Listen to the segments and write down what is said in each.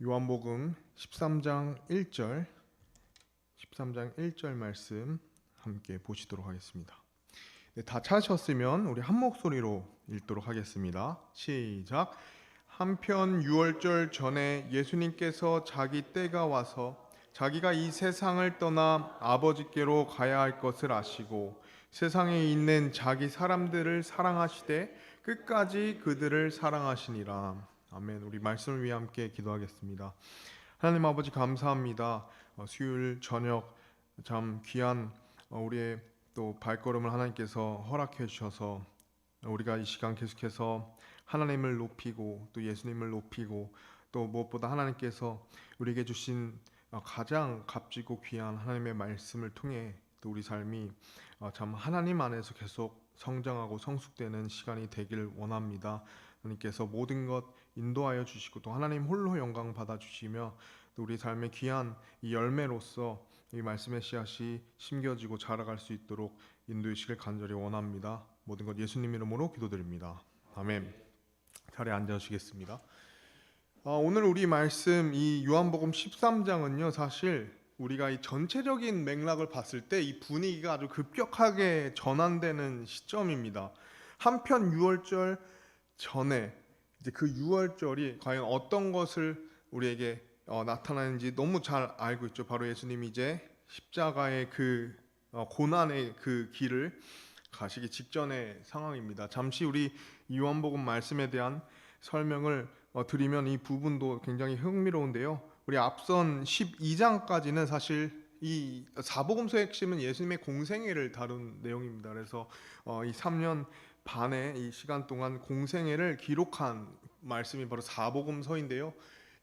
요한복음 13장 1절 말씀 함께 보시도록 하겠습니다. 네, 다 찾으셨으면 우리 한 목소리로 읽도록 하겠습니다. 시작. 한편 유월절 전에 예수님께서 자기 때가 와서 자기가 이 세상을 떠나 아버지께로 가야 할 것을 아시고 세상에 있는 자기 사람들을 사랑하시되 끝까지 그들을 사랑하시니라. 아멘. 우리 말씀을 위해 함께 기도하겠습니다. 하나님 아버지 감사합니다. 수요일 저녁 참 귀한 우리의 또 발걸음을 하나님께서 허락해 주셔서 우리가 이 시간 계속해서 하나님을 높이고 또 예수님을 높이고 또 무엇보다 하나님께서 우리에게 주신 가장 값지고 귀한 하나님의 말씀을 통해 또 우리 삶이 참 하나님 안에서 계속 성장하고 성숙되는 시간이 되길 원합니다. 하나님께서 모든 것 인도하여 주시고 또 하나님 홀로 영광 받아 주시며 또 우리 삶의 귀한 이 열매로서 이 말씀의 씨앗이 심겨지고 자라갈 수 있도록 인도해 주시길 간절히 원합니다. 모든 것 예수님 이름으로 기도드립니다. 아멘. 자리에 앉으시겠습니다. 오늘 우리 말씀 이 요한복음 13장은요 사실 우리가 이 전체적인 맥락을 봤을 때 이 분위기가 아주 급격하게 전환되는 시점입니다. 한편 유월절 전에 이제 그 유월절이 과연 어떤 것을 우리에게 나타나는지 너무 잘 알고 있죠. 바로 예수님이 이제 십자가의 그 고난의 그 길을 가시기 직전의 상황입니다. 잠시 우리 요한복음 말씀에 대한 설명을 드리면 이 부분도 굉장히 흥미로운데요. 우리 앞선 12장까지는 사실 이 사복음서의 핵심은 예수님의 공생애를 다룬 내용입니다. 그래서 이 3년 반의 이 시간 동안 공생애를 기록한 말씀이 바로 사복음서인데요.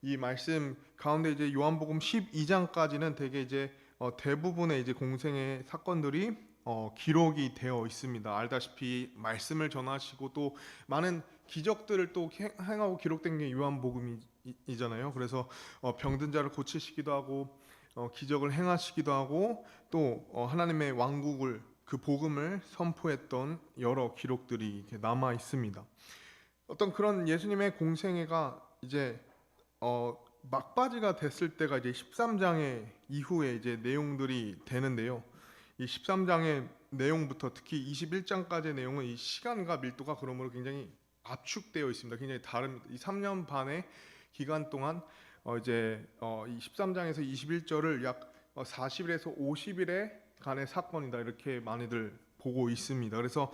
이 말씀 가운데 이제 요한복음 12장까지는 되게 이제 대부분의 이제 공생애 사건들이 기록이 되어 있습니다. 알다시피 말씀을 전하시고 또 많은 기적들을 또 행하고 기록된 게 요한복음이잖아요. 그래서 병든 자를 고치시기도 하고 기적을 행하시기도 하고 또 하나님의 왕국을 그 복음을 선포했던 여러 기록들이 이렇게 남아 있습니다. 어떤 그런 예수님의 공생애가 이제 막바지가 됐을 때가 이제 13장의 이후에 이제 내용들이 되는데요. 이 13장의 내용부터 특히 21장까지의 내용은 이 시간과 밀도가 그러므로 굉장히 압축되어 있습니다. 굉장히 다릅니다. 이 3년 반의 기간 동안 이제 이 13장에서 21절을 약 40일에서 50일의 간의 사건이다 이렇게 많이들 보고 있습니다. 그래서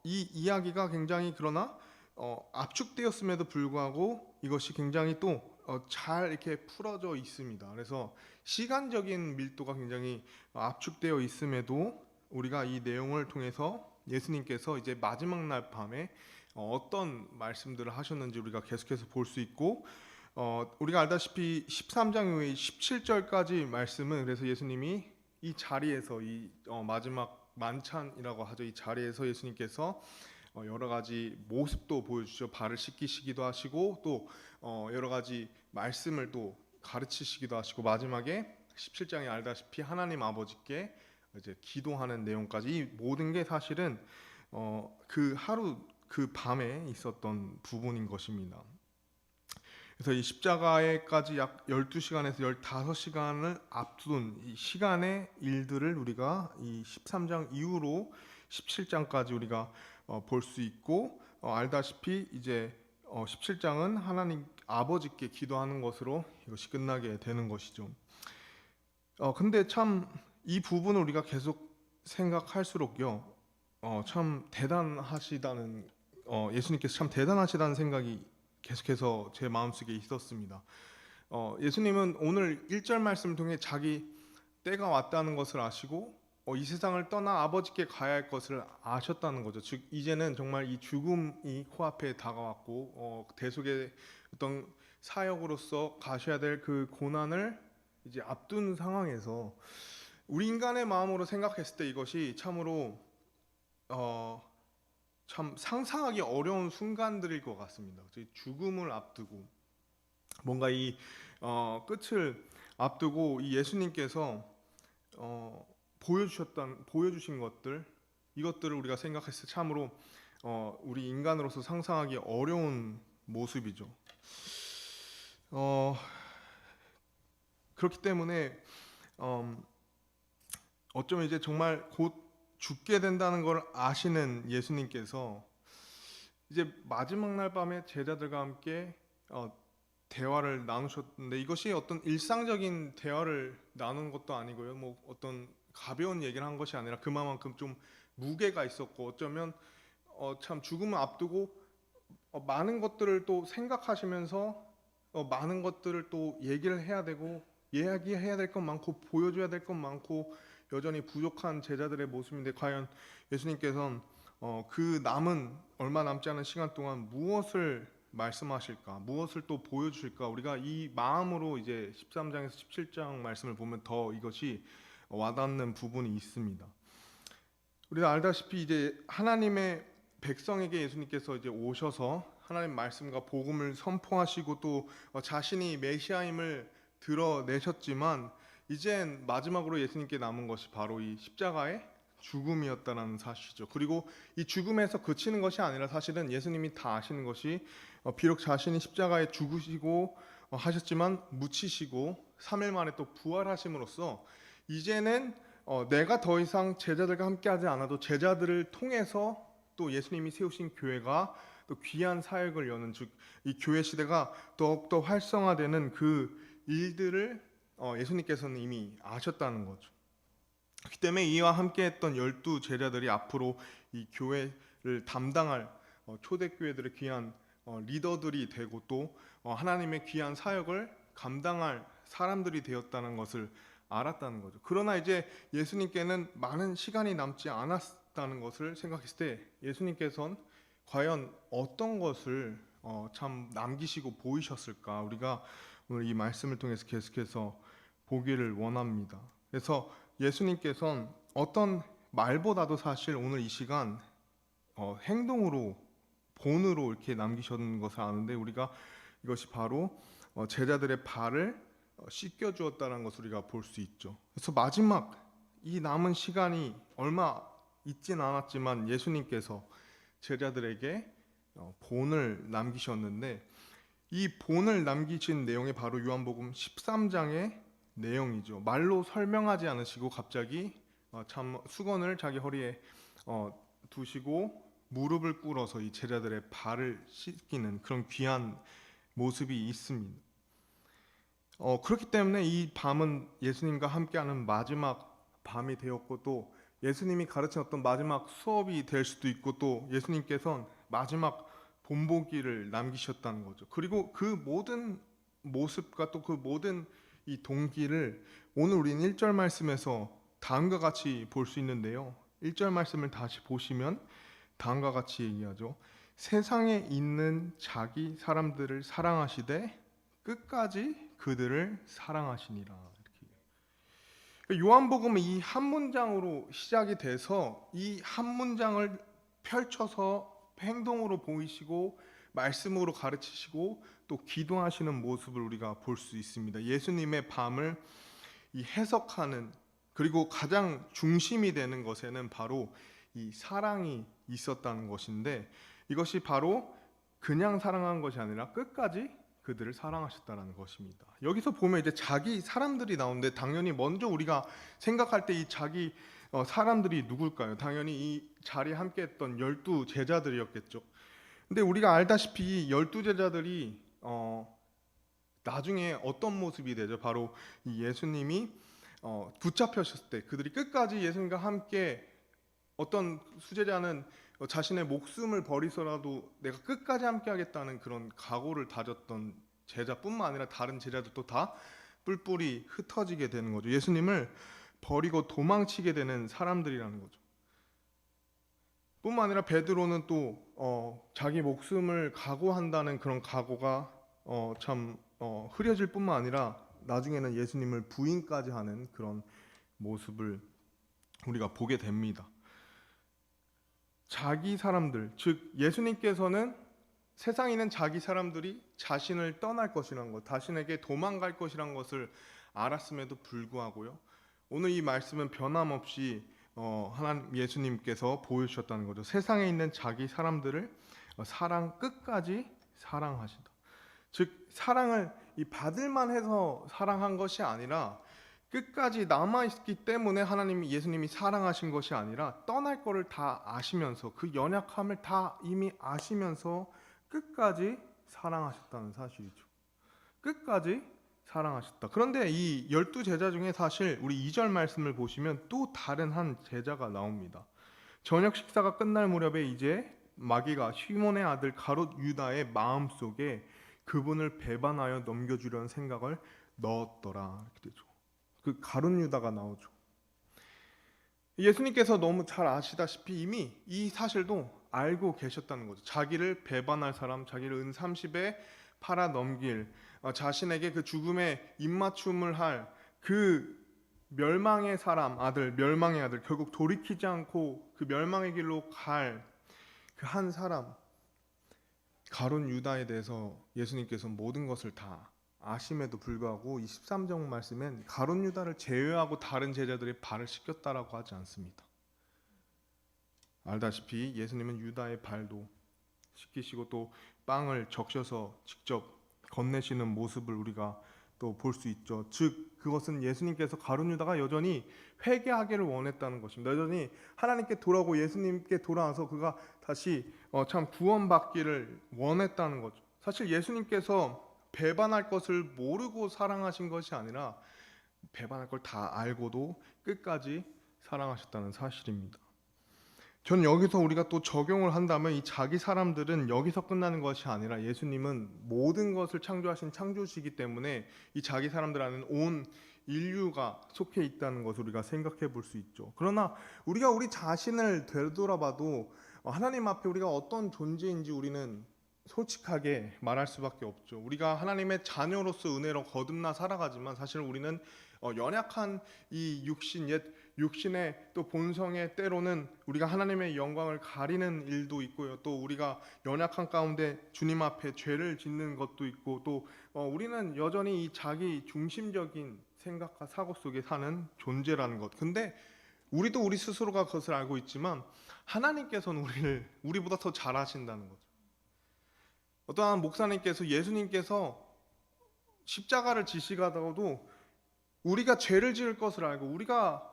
이 이야기가 굉장히 그러나 압축되었음에도 불구하고 이것이 굉장히 또 잘 이렇게 풀어져 있습니다. 그래서 시간적인 밀도가 굉장히 압축되어 있음에도 우리가 이 내용을 통해서 예수님께서 이제 마지막 날 밤에 어떤 말씀들을 하셨는지 우리가 계속해서 볼 수 있고 우리가 알다시피 13장 이후에 17절까지 말씀은 그래서 예수님이 이 자리에서 이 마지막 만찬이라고 하죠. 이 자리에서 예수님께서 여러 가지 모습도 보여주죠. 발을 씻기시기도 하시고 또 여러 가지 말씀을 또 가르치시기도 하시고 마지막에 17장에 알다시피 하나님 아버지께 이제 기도하는 내용까지 이 모든 게 사실은 그 하루 그 밤에 있었던 부분인 것입니다. 그래서 이 십자가에까지 약 12시간에서 15시간을 앞둔 이 시간의 일들을 우리가 이 13장 이후로 17장까지 우리가 볼 수 있고 알다시피 이제 17장은 하나님 아버지께 기도하는 것으로 이것이 끝나게 되는 것이죠. 근데 참 이 부분을 우리가 계속 생각할수록요, 참 대단하시다는 예수님께서 참 대단하시다는 생각이 계속해서 제 마음속에 있었습니다. 예수님은 오늘 1절 말씀을 통해 자기 때가 왔다는 것을 아시고 이 세상을 떠나 아버지께 가야 할 것을 아셨다는 거죠. 즉 이제는 정말 이 죽음이 코앞에 다가왔고 대속의 어떤 사역으로서 가셔야 될 그 고난을 이제 앞둔 상황에서 우리 인간의 마음으로 생각했을 때 이것이 참으로 참 상상하기 어려운 순간들일 것 같습니다. 죽음을 앞두고 뭔가 이 끝을 앞두고 이 예수님께서 보여주신 것들 이것들을 우리가 생각했을 때 참으로 우리 인간으로서 상상하기 어려운 모습이죠. 어, 그렇기 때문에 어쩌면 이제 정말 곧 죽게 된다는 걸 아시는 예수님께서 이제 마지막 날 밤에 제자들과 함께 대화를 나누셨는데, 이것이 어떤 일상적인 대화를 나눈 것도 아니고요. 뭐 어떤 가벼운 얘기를 한 것이 아니라 그만큼 좀 무게가 있었고, 어쩌면 참 죽음을 앞두고 많은 것들을 또 생각하시면서 많은 것들을 또 얘기를 해야 되고, 이야기해야 될 것 많고 보여줘야 될 것 많고 여전히 부족한 제자들의 모습인데, 과연 예수님께서는 그 남은 얼마 남지 않은 시간 동안 무엇을 말씀하실까, 무엇을 또 보여주실까, 우리가 이 마음으로 이제 13장에서 17장 말씀을 보면 더 이것이 와닿는 부분이 있습니다. 우리가 알다시피 이제 하나님의 백성에게 예수님께서 이제 오셔서 하나님 말씀과 복음을 선포하시고 또 자신이 메시아임을 드러내셨지만, 이젠 마지막으로 예수님께 남은 것이 바로 이 십자가의 죽음이었다는 사실이죠. 그리고 이 죽음에서 그치는 것이 아니라, 사실은 예수님이 다 아시는 것이 비록 자신이 십자가에 죽으시고 하셨지만 묻히시고 3일 만에 또 부활하심으로써 이제는 내가 더 이상 제자들과 함께하지 않아도 제자들을 통해서 또 예수님이 세우신 교회가 또 귀한 사역을 여는, 즉 이 교회 시대가 더욱더 활성화되는 그 일들을 예수님께서는 이미 아셨다는 거죠. 그렇기 때문에 이와 함께했던 12 제자들이 앞으로 이 교회를 담당할 초대교회들의 귀한 리더들이 되고, 또 하나님의 귀한 사역을 감당할 사람들이 되었다는 것을 알았다는 거죠. 그러나 이제 예수님께는 많은 시간이 남지 않았다는 것을 생각했을 때, 예수님께서는 과연 어떤 것을 참 남기시고 보이셨을까, 우리가 오늘 이 말씀을 통해서 계속해서 보기를 원합니다. 그래서 예수님께서는 어떤 말보다도 사실 오늘 이 시간 행동으로, 본으로 이렇게 남기셨는 것을 아는데, 우리가 이것이 바로 제자들의 발을 씻겨 주었다는 것을 우리가 볼 수 있죠. 그래서 마지막 이 남은 시간이 얼마 있진 않았지만 예수님께서 제자들에게 본을 남기셨는데, 이 본을 남기신 내용이 바로 요한복음 13장의 내용이죠. 말로 설명하지 않으시고 갑자기 참 수건을 자기 허리에 두시고 무릎을 꿇어서 이 제자들의 발을 씻기는 그런 귀한 모습이 있습니다. 그렇기 때문에 이 밤은 예수님과 함께하는 마지막 밤이 되었고, 또 예수님이 가르친 어떤 마지막 수업이 될 수도 있고, 또 예수님께서는 마지막 본보기를 남기셨다는 거죠. 그리고 그 모든 모습과 또 그 모든 이 동기를 오늘 우리는 1절 말씀에서 다음과 같이 볼 수 있는데요. 1절 말씀을 다시 보시면 다음과 같이 얘기하죠. 세상에 있는 자기 사람들을 사랑하시되 끝까지 그들을 사랑하시니라. 이렇게. 요한복음은 이 한 문장으로 시작이 돼서 이 한 문장을 펼쳐서 행동으로 보이시고 말씀으로 가르치시고 또 기도하시는 모습을 우리가 볼 수 있습니다. 예수님의 밤을 이 해석하는, 그리고 가장 중심이 되는 것에는 바로 이 사랑이 있었다는 것인데, 이것이 바로 그냥 사랑한 것이 아니라 끝까지 그들을 사랑하셨다는 것입니다. 여기서 보면 이제 자기 사람들이 나오는데, 당연히 먼저 우리가 생각할 때 이 자기 사람들이 누굴까요? 당연히 이 자리에 함께했던 12 제자들이었겠죠. 근데 우리가 알다시피 이 12 제자들이 나중에 어떤 모습이 되죠? 바로 이 예수님이 붙잡혔을 때 그들이 끝까지 예수님과 함께, 어떤 수제자는 자신의 목숨을 버리서라도 내가 끝까지 함께 하겠다는 그런 각오를 다졌던 제자뿐만 아니라 다른 제자들도 다 뿔뿔이 흩어지게 되는 거죠. 예수님을 버리고 도망치게 되는 사람들이라는 거죠. 뿐만 아니라 베드로는 또 자기 목숨을 각오한다는 그런 각오가 참 흐려질 뿐만 아니라 나중에는 예수님을 부인까지 하는 그런 모습을 우리가 보게 됩니다. 자기 사람들, 즉 예수님께서는 세상에 있는 자기 사람들이 자신을 떠날 것이라는 것, 자신에게 도망갈 것이라는 것을 알았음에도 불구하고요, 오늘 이 말씀은 변함없이 하나님 예수님께서 보여주셨다는 거죠. 세상에 있는 자기 사람들을 끝까지 사랑하신다. 즉 사랑을 이 받을만 해서 사랑한 것이 아니라 끝까지 남아있기 때문에 예수님이 사랑하신 것이 아니라 떠날 거를 다 아시면서 그 연약함을 다 이미 아시면서 끝까지 사랑하셨다는 사실이죠. 끝까지 사랑하셨다. 그런데 이 12제자 중에 사실 우리 2절 말씀을 보시면 또 다른 한 제자가 나옵니다. 저녁 식사가 끝날 무렵에 이제 마귀가 시몬의 아들 가롯 유다의 마음속에 그분을 배반하여 넘겨주려는 생각을 넣었더라. 이렇게 되죠. 그 가룟 유다가 나오죠. 예수님께서 너무 잘 아시다시피 이미 이 사실도 알고 계셨다는 거죠. 자기를 배반할 사람, 자기를 은 30에 팔아 넘길, 자신에게 그 죽음의 입맞춤을 할 그 멸망의 사람, 멸망의 아들, 결국 돌이키지 않고 그 멸망의 길로 갈 그 한 사람, 가룟 유다에 대해서 예수님께서 모든 것을 다 아심에도 불구하고 23절 말씀엔 가룟 유다를 제외하고 다른 제자들이 발을 씻겼다라고 하지 않습니다. 알다시피 예수님은 유다의 발도 씻기시고 또 빵을 적셔서 직접 건네시는 모습을 우리가 또 볼 수 있죠. 즉 그것은 예수님께서 가룟 유다가 여전히 회개하기를 원했다는 것입니다. 여전히 하나님께 돌아오고 예수님께 돌아와서 그가 다시 참 구원받기를 원했다는 거죠. 사실 예수님께서 배반할 것을 모르고 사랑하신 것이 아니라 배반할 걸 다 알고도 끝까지 사랑하셨다는 사실입니다. 저는 여기서 우리가 또 적용을 한다면 이 자기 사람들은 여기서 끝나는 것이 아니라 예수님은 모든 것을 창조하신 창조주이기 때문에 이 자기 사람들 안에는 온 인류가 속해 있다는 것을 우리가 생각해 볼 수 있죠. 그러나 우리가 우리 자신을 되돌아봐도 하나님 앞에 우리가 어떤 존재인지 우리는 솔직하게 말할 수밖에 없죠. 우리가 하나님의 자녀로서 은혜로 거듭나 살아가지만 사실 우리는 연약한 이 옛 육신의 또 본성의 때로는 우리가 하나님의 영광을 가리는 일도 있고요. 또 우리가 연약한 가운데 주님 앞에 죄를 짓는 것도 있고 또 우리는 여전히 이 자기 중심적인 생각과 사고 속에 사는 존재라는 것. 근데 우리도 우리 스스로가 그것을 알고 있지만 하나님께서는 우리보다 더 잘 아신다는 거죠. 어떠한 목사님께서 예수님께서 십자가를 지시가다가도 우리가 죄를 지을 것을 알고 우리가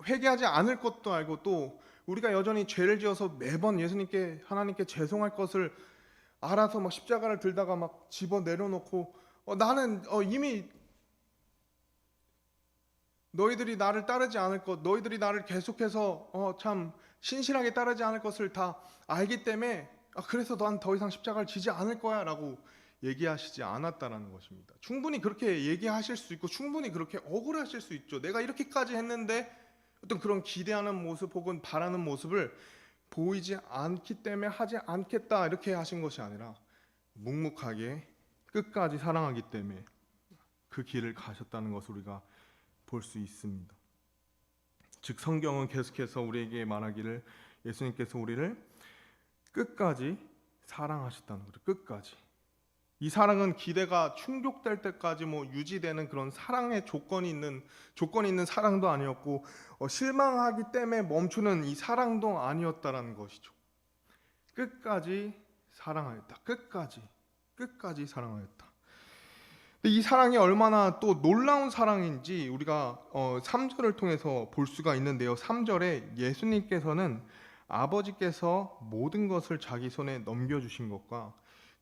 회개하지 않을 것도 알고 또 우리가 여전히 죄를 지어서 매번 예수님께 하나님께 죄송할 것을 알아서 막 십자가를 들다가 막 집어 내려놓고 나는 이미 너희들이 나를 따르지 않을 것, 너희들이 나를 계속해서 참 신실하게 따르지 않을 것을 다 알기 때문에 그래서 난 더 이상 십자가를 지지 않을 거야 라고 얘기하시지 않았다는 것입니다. 충분히 그렇게 얘기하실 수 있고 충분히 그렇게 억울하실 수 있죠. 내가 이렇게까지 했는데 어떤 그런 기대하는 모습 혹은 바라는 모습을 보이지 않기 때문에 하지 않겠다 이렇게 하신 것이 아니라 묵묵하게 끝까지 사랑하기 때문에 그 길을 가셨다는 것을 우리가 볼 수 있습니다. 즉 성경은 계속해서 우리에게 말하기를 예수님께서 우리를 끝까지 사랑하셨다는 거죠. 끝까지. 이 사랑은 기대가 충족될 때까지 유지되는 그런 사랑의 조건이 있는 사랑도 아니었고 실망하기 때문에 멈추는 이 사랑도 아니었다라는 것이죠. 끝까지 사랑하였다. 끝까지 사랑하였다. 이 사랑이 얼마나 또 놀라운 사랑인지 우리가 3절을 통해서 볼 수가 있는데요. 3절에 예수님께서는 아버지께서 모든 것을 자기 손에 넘겨주신 것과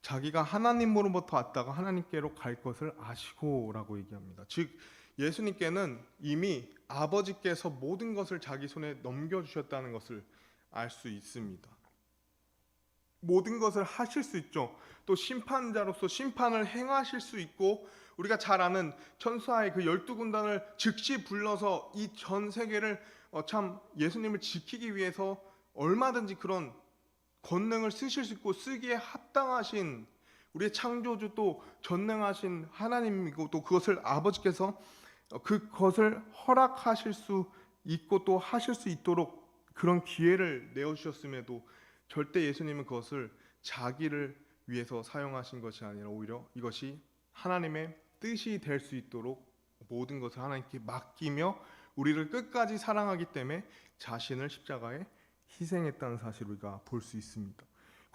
자기가 하나님으로부터 왔다가 하나님께로 갈 것을 아시고 라고 얘기합니다. 즉 예수님께는 이미 아버지께서 모든 것을 자기 손에 넘겨주셨다는 것을 알 수 있습니다. 모든 것을 하실 수 있죠. 또 심판자로서 심판을 행하실 수 있고 우리가 잘 아는 천사의 그 12군단을 즉시 불러서 이 전 세계를 참 예수님을 지키기 위해서 얼마든지 그런 권능을 쓰실 수 있고 쓰기에 합당하신 우리의 창조주 또 전능하신 하나님이고 또 그것을 아버지께서 그것을 허락하실 수 있고 또 하실 수 있도록 그런 기회를 내어주셨음에도 절대 예수님은 그것을 자기를 위해서 사용하신 것이 아니라 오히려 이것이 하나님의 뜻이 될 수 있도록 모든 것을 하나님께 맡기며 우리를 끝까지 사랑하기 때문에 자신을 십자가에 희생했다는 사실을 우리가 볼 수 있습니다.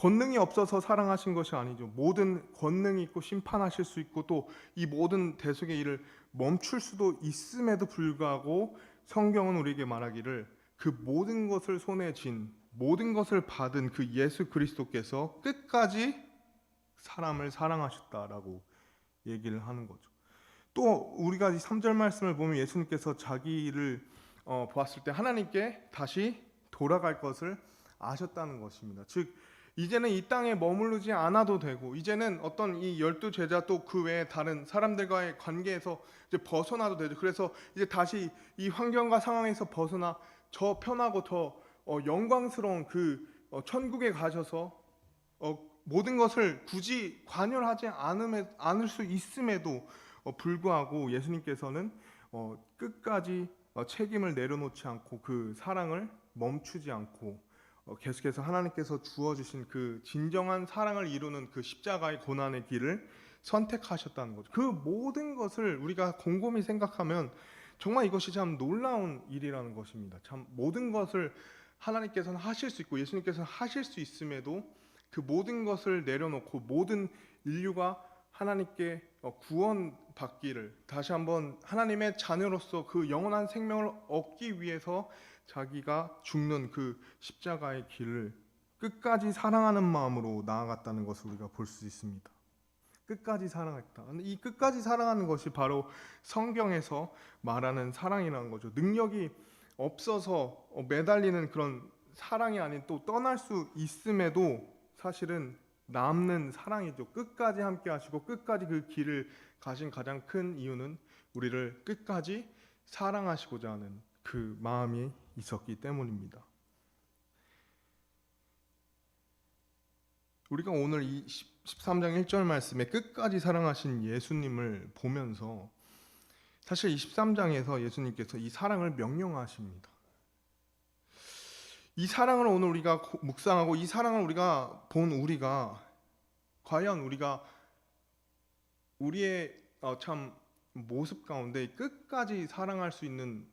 권능이 없어서 사랑하신 것이 아니죠. 모든 권능이 있고 심판하실 수 있고 또 이 모든 대속의 일을 멈출 수도 있음에도 불구하고 성경은 우리에게 말하기를 그 모든 것을 손에 쥔 모든 것을 받은 그 예수 그리스도께서 끝까지 사람을 사랑하셨다라고 얘기를 하는 거죠. 또 우리가 이 3절 말씀을 보면 예수님께서 자기를 보았을 때 하나님께 다시 돌아갈 것을 아셨다는 것입니다. 즉 이제는 이 땅에 머무르지 않아도 되고 이제는 어떤 이 12제자 또 그 외에 다른 사람들과의 관계에서 이제 벗어나도 되죠. 그래서 이제 다시 이 환경과 상황에서 벗어나 저 편하고 더 영광스러운 그 천국에 가셔서 모든 것을 굳이 관여하지 않을 수 있음에도 불구하고 예수님께서는 끝까지 책임을 내려놓지 않고 그 사랑을 멈추지 않고 계속해서 하나님께서 주어주신 그 진정한 사랑을 이루는 그 십자가의 고난의 길을 선택하셨다는 거죠. 그 모든 것을 우리가 곰곰이 생각하면 정말 이것이 참 놀라운 일이라는 것입니다. 참 모든 것을 하나님께서는 하실 수 있고 예수님께서는 하실 수 있음에도 그 모든 것을 내려놓고 모든 인류가 하나님께 구원받기를 다시 한번 하나님의 자녀로서 그 영원한 생명을 얻기 위해서 자기가 죽는 그 십자가의 길을 끝까지 사랑하는 마음으로 나아갔다는 것을 우리가 볼 수 있습니다. 끝까지 사랑했다. 근데 이 끝까지 사랑하는 것이 바로 성경에서 말하는 사랑이라는 거죠. 능력이 없어서 매달리는 그런 사랑이 아닌 또 떠날 수 있음에도 사실은 남는 사랑이죠. 끝까지 함께 하시고 끝까지 그 길을 가신 가장 큰 이유는 우리를 끝까지 사랑하시고자 하는 그 마음이 있었기 때문입니다. 우리가 오늘 이 13장 1절 말씀에 끝까지 사랑하신 예수님을 보면서 사실 이 13장에서 예수님께서 이 사랑을 명령하십니다. 이 사랑을 오늘 우리가 묵상하고 이 사랑을 우리가 본 우리가 과연 우리가 우리의 참 모습 가운데 끝까지 사랑할 수 있는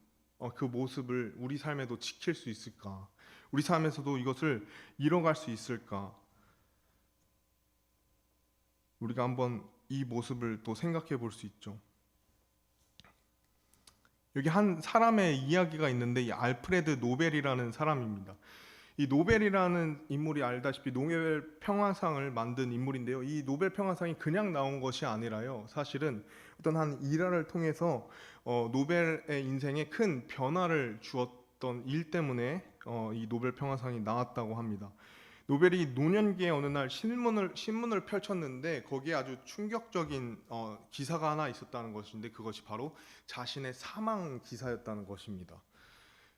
그 모습을 우리 삶에도 지킬 수 있을까? 우리 삶에서도 이것을 이뤄갈 수 있을까? 우리가 한번 이 모습을 또 생각해 볼 수 있죠. 여기 한 사람의 이야기가 있는데 이 알프레드 노벨이라는 사람입니다. 이 노벨이라는 인물이 알다시피 노벨 평화상을 만든 인물인데요. 이 노벨 평화상이 그냥 나온 것이 아니라요. 사실은 어떤 한 일화를 통해서 노벨의 인생에 큰 변화를 주었던 일 때문에 이 노벨 평화상이 나왔다고 합니다. 노벨이 노년기에 어느 날 신문을 펼쳤는데 거기에 아주 충격적인 기사가 하나 있었다는 것인데 그것이 바로 자신의 사망 기사였다는 것입니다.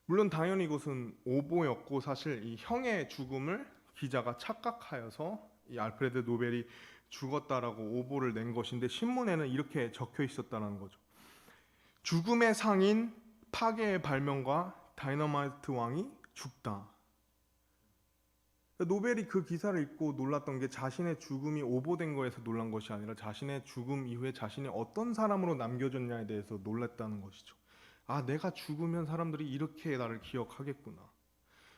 물론 당연히 이것은 오보였고 사실 이 형의 죽음을 기자가 착각하여서 이 알프레드 노벨이 죽었다라고 오보를 낸 것인데 신문에는 이렇게 적혀 있었다는 거죠. 죽음의 상인 파괴의 발명가 다이너마이트 왕이 죽다. 노벨이 그 기사를 읽고 놀랐던 게 자신의 죽음이 오보된 거에서 놀란 것이 아니라 자신의 죽음 이후에 자신이 어떤 사람으로 남겨졌냐에 대해서 놀랐다는 것이죠. 아, 내가 죽으면 사람들이 이렇게 나를 기억하겠구나.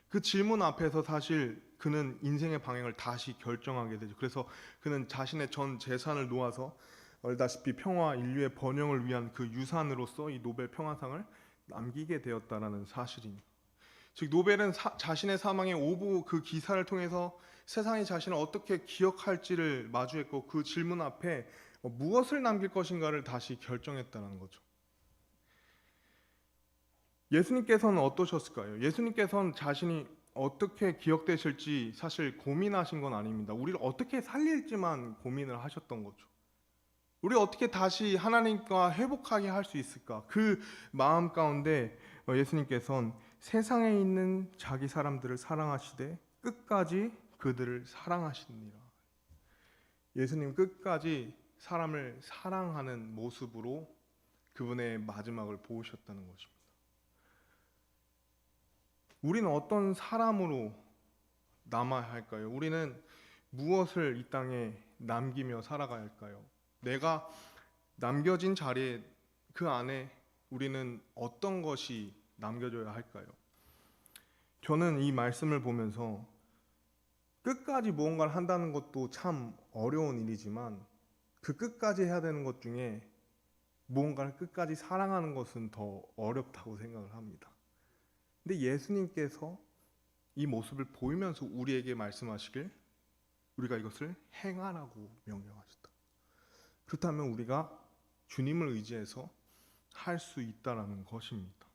그 질문 앞에서 사실 그는 인생의 방향을 다시 결정하게 되죠. 그래서 그는 자신의 전 재산을 놓아서 알다시피 평화 인류의 번영을 위한 그 유산으로서 이 노벨 평화상을 남기게 되었다라는 사실입니다. 즉 노벨은 자신의 사망의 오보 그 기사를 통해서 세상이 자신을 어떻게 기억할지를 마주했고 그 질문 앞에 무엇을 남길 것인가를 다시 결정했다는 거죠. 예수님께서는 어떠셨을까요? 예수님께서는 자신이 어떻게 기억되실지 사실 고민하신 건 아닙니다. 우리를 어떻게 살릴지만 고민을 하셨던 거죠. 우리 어떻게 다시 하나님과 회복하게 할 수 있을까? 그 마음 가운데 예수님께서는 세상에 있는 자기 사람들을 사랑하시되 끝까지 그들을 사랑하시니라. 예수님 끝까지 사람을 사랑하는 모습으로 그분의 마지막을 보으셨다는 것입니다. 우리는 어떤 사람으로 남아야 할까요? 우리는 무엇을 이 땅에 남기며 살아가야 할까요? 내가 남겨진 자리에 그 안에 우리는 어떤 것이 남겨져야 할까요? 저는 이 말씀을 보면서 끝까지 무언가를 한다는 것도 참 어려운 일이지만 그 끝까지 해야 되는 것 중에 무언가를 끝까지 사랑하는 것은 더 어렵다고 생각을 합니다. 근데 예수님께서 이 모습을 보이면서 우리에게 말씀하시길 우리가 이것을 행하라고 명령하셨다. 그렇다면 우리가 주님을 의지해서 할 수 있다라는 것입니다.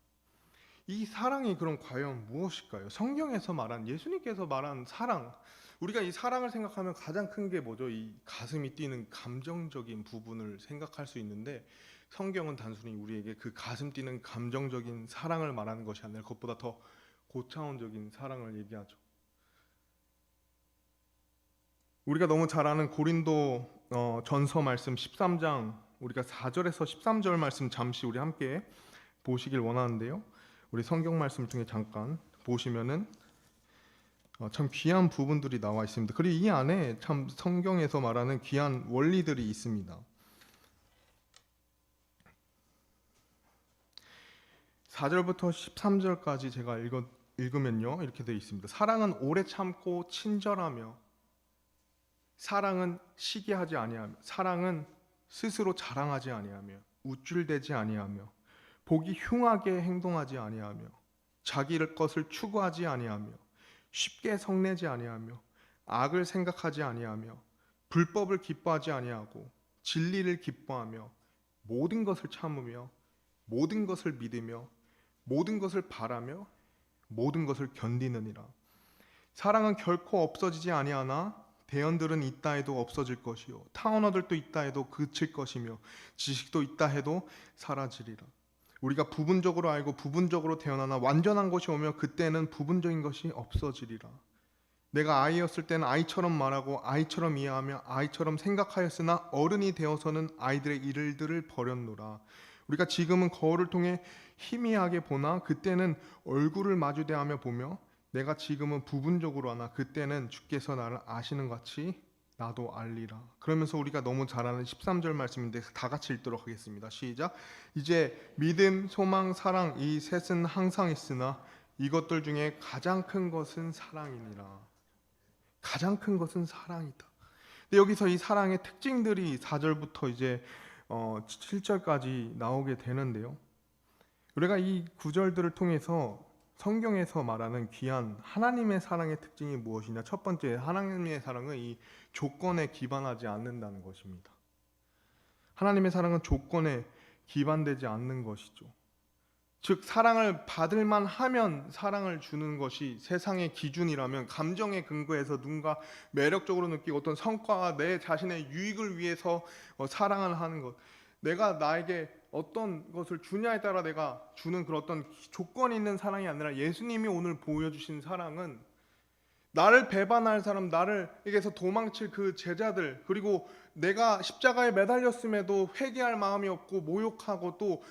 이 사랑이 그럼 과연 무엇일까요? 성경에서 말한, 예수님께서 말한 사랑, 우리가 이 사랑을 생각하면 가장 큰 게 뭐죠? 이 가슴이 뛰는 감정적인 부분을 생각할 수 있는데 성경은 단순히 우리에게 그 가슴 뛰는 감정적인 사랑을 말하는 것이 아니라 그것보다 더 고차원적인 사랑을 얘기하죠. 우리가 너무 잘 아는 고린도 전서 말씀 13장, 우리가 4절에서 13절 말씀 잠시 우리 함께 보시길 원하는데요. 우리 성경 말씀 중에 잠깐 보시면은 참 귀한 부분들이 나와 있습니다. 그리고 이 안에 참 성경에서 말하는 귀한 원리들이 있습니다. 4절부터 13절까지 제가 읽으면요, 이렇게 되어 있습니다. 사랑은 오래 참고 친절하며, 사랑은 시기하지 아니하며, 사랑은 스스로 자랑하지 아니하며, 우쭐대지 아니하며, 보기 흉하게 행동하지 아니하며, 자기 것을 추구하지 아니하며, 쉽게 성내지 아니하며, 악을 생각하지 아니하며, 불법을 기뻐하지 아니하고, 진리를 기뻐하며, 모든 것을 참으며, 모든 것을 믿으며, 모든 것을 바라며, 모든 것을 견디느니라. 사랑은 결코 없어지지 아니하나 대언들은 있다 해도 없어질 것이요 타언어들도 있다 해도 그칠 것이며 지식도 있다 해도 사라지리라. 우리가 부분적으로 알고 부분적으로 태어나나 완전한 것이 오며 그때는 부분적인 것이 없어지리라. 내가 아이였을 때는 아이처럼 말하고 아이처럼 이해하며 아이처럼 생각하였으나 어른이 되어서는 아이들의 일들을 버렸노라. 우리가 지금은 거울을 통해 희미하게 보나 그때는 얼굴을 마주대하며 보며 내가 지금은 부분적으로 하나 그때는 주께서 나를 아시는 같이 나도 알리라. 그러면서 우리가 너무 잘 아는 13절 말씀인데 다 같이 읽도록 하겠습니다. 시작. 이제 믿음, 소망, 사랑 이 셋은 항상 있으나 이것들 중에 가장 큰 것은 사랑이니라. 가장 큰 것은 사랑이다. 근데 여기서 이 사랑의 특징들이 4절부터 이제 7절까지 나오게 되는데요. 우리가 이 구절들을 통해서 성경에서 말하는 귀한 하나님의 사랑의 특징이 무엇이냐? 첫 번째, 하나님의 사랑은 이 조건에 기반하지 않는다는 것입니다. 하나님의 사랑은 조건에 기반되지 않는 것이죠. 즉 사랑을 받을만 하면 사랑을 주는 것이 세상의 기준이라면, 감정의 근거에서 누군가 매력적으로 느끼고 어떤 성과와 내 자신의 유익을 위해서 사랑을 하는 것, 내가 나에게 어떤 것을 주냐에 따라 내가 주는 그런 어떤 조건이 있는 사랑이 아니라 예수님이 오늘 보여주신 사랑은 나를 배반할 사람, 나를에게서 도망칠 그 제자들, 그리고 내가 십자가에 매달렸음에도 회개할 마음이 없고 모욕하고 또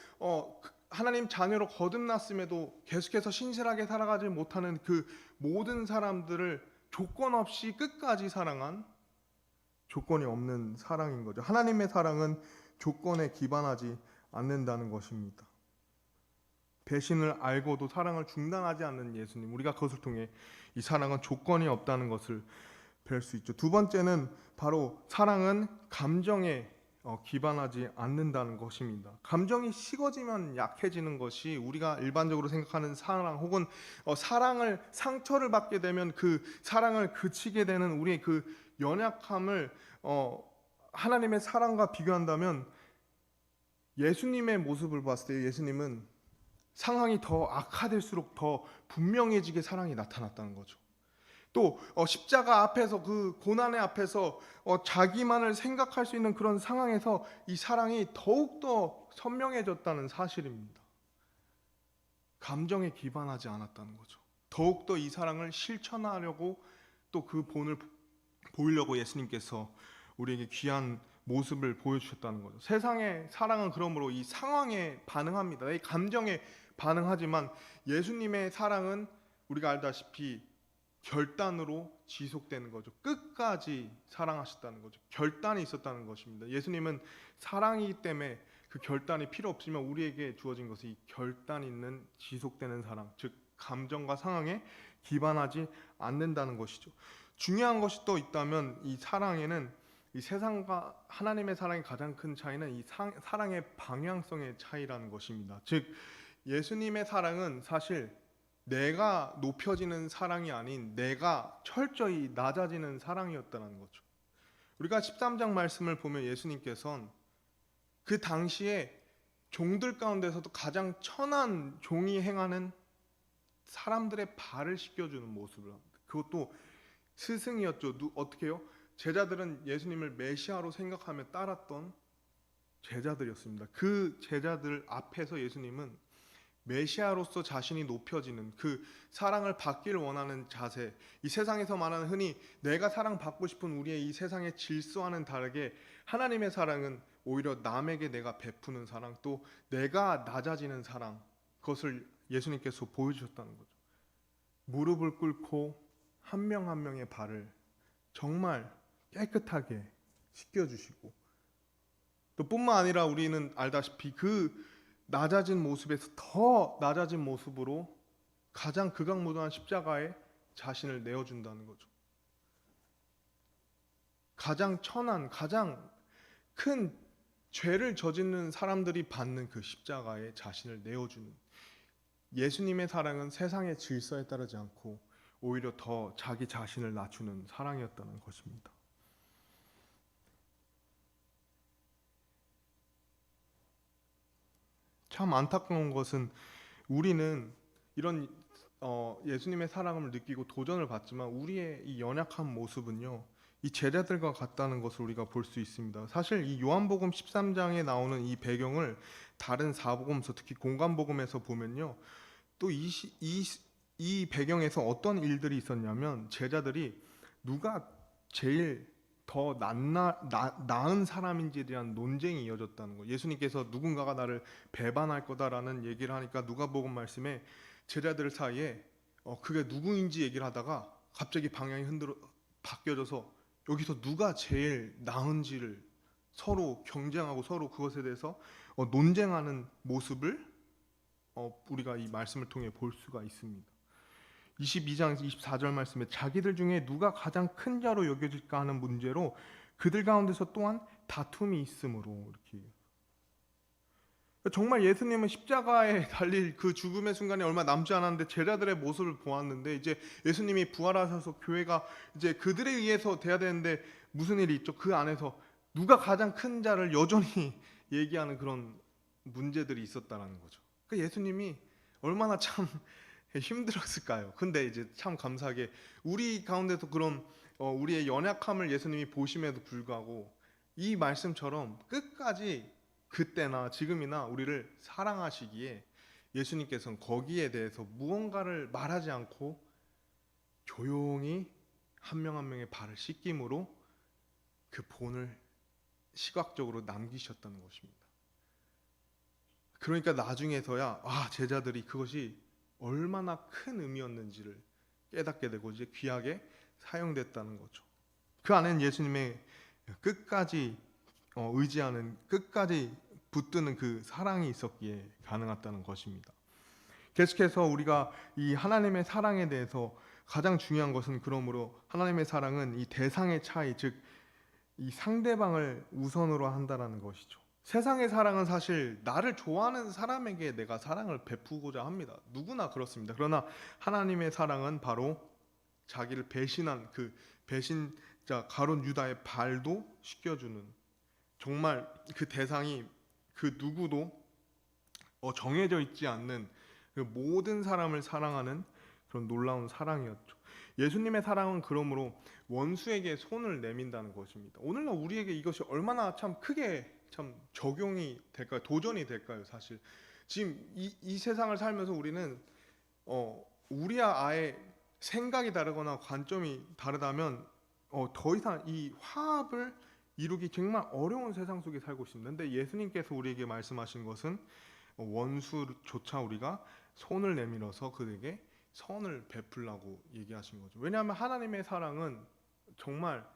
하나님 자녀로 거듭났음에도 계속해서 신실하게 살아가지 못하는 그 모든 사람들을 조건 없이 끝까지 사랑한, 조건이 없는 사랑인 거죠. 하나님의 사랑은 조건에 기반하지 않는다는 것입니다. 배신을 알고도 사랑을 중단하지 않는 예수님, 우리가 그것을 통해 이 사랑은 조건이 없다는 것을 배울 수 있죠. 두 번째는 바로 사랑은 감정에 기반하지 않는다는 것입니다. 감정이 식어지면 약해지는 것이 우리가 일반적으로 생각하는 사랑, 혹은 사랑을 상처를 받게 되면 그 사랑을 그치게 되는 우리의 그 연약함을 하나님의 사랑과 비교한다면, 예수님의 모습을 봤을 때 예수님은 상황이 더 악화될수록 더 분명해지게 사랑이 나타났다는 거죠. 또 십자가 앞에서, 그 고난의 앞에서 자기만을 생각할 수 있는 그런 상황에서 이 사랑이 더욱더 선명해졌다는 사실입니다. 감정에 기반하지 않았다는 거죠. 더욱더 이 사랑을 실천하려고, 또 그 본을 보이려고 예수님께서 우리에게 귀한 모습을 보여주셨다는 거죠. 세상의 사랑은 그러므로 이 상황에 반응합니다. 이 감정에 반응하지만 예수님의 사랑은 우리가 알다시피 결단으로 지속되는 거죠. 끝까지 사랑하셨다는 거죠. 결단이 있었다는 것입니다. 예수님은 사랑이기 때문에 그 결단이 필요 없지만 우리에게 주어진 것이 이 결단 있는 지속되는 사랑, 즉 감정과 상황에 기반하지 않는다는 것이죠. 중요한 것이 또 있다면 이 사랑에는 이 세상과 하나님의 사랑의 가장 큰 차이는 이 사랑의 방향성의 차이라는 것입니다. 즉 예수님의 사랑은 사실 내가 높여지는 사랑이 아닌 내가 철저히 낮아지는 사랑이었다는 거죠. 우리가 13장 말씀을 보면 예수님께서는 그 당시에 종들 가운데서도 가장 천한 종이 행하는 사람들의 발을 씻겨주는 모습을 합니다. 그것도 스승이었죠. 어떻게 해요? 제자들은 예수님을 메시아로 생각하며 따랐던 제자들이었습니다. 그 제자들 앞에서 예수님은 메시아로서 자신이 높여지는 그 사랑을 받기를 원하는 자세, 이 세상에서 말하는 흔히 내가 사랑받고 싶은 우리의 이 세상의 질서와는 다르게 하나님의 사랑은 오히려 남에게 내가 베푸는 사랑, 또 내가 낮아지는 사랑, 그것을 예수님께서 보여주셨다는 거죠. 무릎을 꿇고 한 명 한 명의 발을 정말 깨끗하게 씻겨주시고, 또 뿐만 아니라 우리는 알다시피 그 낮아진 모습에서 더 낮아진 모습으로 가장 극악무도한 십자가에 자신을 내어준다는 거죠. 가장 천한, 가장 큰 죄를 저지르는 사람들이 받는 그 십자가에 자신을 내어주는, 예수님의 사랑은 세상의 질서에 따르지 않고 오히려 더 자기 자신을 낮추는 사랑이었다는 것입니다. 참 안타까운 것은 우리는 이런 예수님의 사랑을 느끼고 도전을 받지만 우리의 이 연약한 모습은요, 이 제자들과 같다는 것을 우리가 볼 수 있습니다. 사실 이 요한복음 13장에 나오는 이 배경을 다른 사복음서, 특히 공관복음에서 보면요, 또 이 배경에서 어떤 일들이 있었냐면 제자들이 누가 제일 더 나은 사람인지에 대한 논쟁이 이어졌다는 거예요. 예수님께서 누군가가 나를 배반할 거다라는 얘기를 하니까 누가복음 말씀에 제자들 사이에 그게 누구인지 얘기를 하다가 갑자기 방향이 바뀌어져서 여기서 누가 제일 나은지를 서로 경쟁하고 서로 그것에 대해서 논쟁하는 모습을 우리가 이 말씀을 통해 볼 수가 있습니다. 22장 24절 말씀에 자기들 중에 누가 가장 큰 자로 여겨질까 하는 문제로 그들 가운데서 또한 다툼이 있으므로, 이렇게 정말 예수님은 십자가에 달릴 그 죽음의 순간이 얼마 남지 않았는데 제자들의 모습을 보았는데, 이제 예수님이 부활하셔서 교회가 이제 그들에 의해서 돼야 되는데 무슨 일이 있죠? 그 안에서 누가 가장 큰 자를 여전히 얘기하는 그런 문제들이 있었다는 거죠. 그 예수님이 얼마나 참 힘들었을까요? 근데 이제 참 감사하게 우리 가운데서 그런 우리의 연약함을 예수님이 보심에도 불구하고 이 말씀처럼 끝까지 그때나 지금이나 우리를 사랑하시기에 예수님께서는 거기에 대해서 무언가를 말하지 않고 조용히 한 명 한 명의 발을 씻김으로 그 본을 시각적으로 남기셨다는 것입니다. 그러니까 나중에서야 제자들이 그것이 얼마나 큰 의미였는지를 깨닫게 되고 이제 귀하게 사용됐다는 거죠. 그 안에는 예수님의 끝까지 의지하는, 끝까지 붙드는 그 사랑이 있었기에 가능했다는 것입니다. 계속해서 우리가 이 하나님의 사랑에 대해서 가장 중요한 것은, 그러므로 하나님의 사랑은 이 대상의 차이, 즉 이 상대방을 우선으로 한다라는 것이죠. 세상의 사랑은 사실 나를 좋아하는 사람에게 내가 사랑을 베푸고자 합니다. 누구나 그렇습니다. 그러나 하나님의 사랑은 바로 자기를 배신한 그 배신자 가룟 유다의 발도 씻겨주는, 정말 그 대상이 그 누구도 정해져 있지 않는 그 모든 사람을 사랑하는 그런 놀라운 사랑이었죠. 예수님의 사랑은 그러므로 원수에게 손을 내민다는 것입니다. 오늘날 우리에게 이것이 얼마나 참 크게 참 적용이 될까요? 도전이 될까요? 사실 지금 이 세상을 살면서 우리는 우리와 아예 생각이 다르거나 관점이 다르다면 더 이상 이 화합을 이루기 정말 어려운 세상 속에 살고 있습니다. 근데 예수님께서 우리에게 말씀하신 것은 원수조차 우리가 손을 내밀어서 그에게 선을 베풀라고 얘기하신 거죠. 왜냐하면 하나님의 사랑은 정말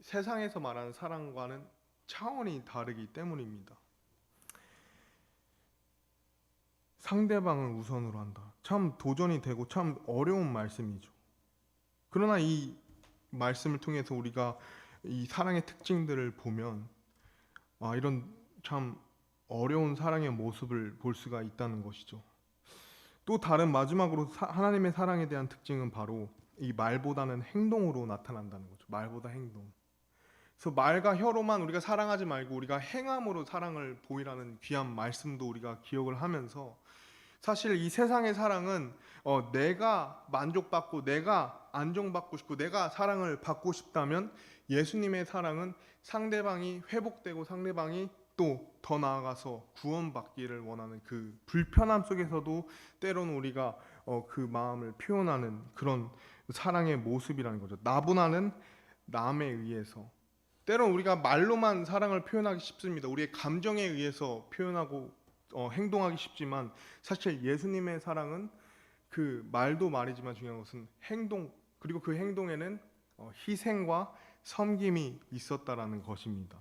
세상에서 말하는 사랑과는 차원이 다르기 때문입니다. 상대방을 우선으로 한다. 참 도전이 되고 참 어려운 말씀이죠. 그러나 이 말씀을 통해서 우리가 이 사랑의 특징들을 보면 이런 참 어려운 사랑의 모습을 볼 수가 있다는 것이죠. 또 다른 마지막으로 하나님의 사랑에 대한 특징은 바로 이 말보다는 행동으로 나타난다는 거죠. 말보다 행동. 그래서 말과 혀로만 우리가 사랑하지 말고 우리가 행함으로 사랑을 보이라는 귀한 말씀도 우리가 기억을 하면서, 사실 이 세상의 사랑은 내가 만족받고 내가 안정받고 싶고 내가 사랑을 받고 싶다면, 예수님의 사랑은 상대방이 회복되고 상대방이 또 더 나아가서 구원받기를 원하는 그 불편함 속에서도 때로는 우리가 그 마음을 표현하는 그런 사랑의 모습이라는 거죠. 나보다는 남에 의해서, 때로는 우리가 말로만 사랑을 표현하기 쉽습니다. 우리의 감정에 의해서 표현하고 행동하기 쉽지만, 사실 예수님의 사랑은 그 말도 말이지만 중요한 것은 행동, 그리고 그 행동에는 희생과 섬김이 있었다라는 것입니다.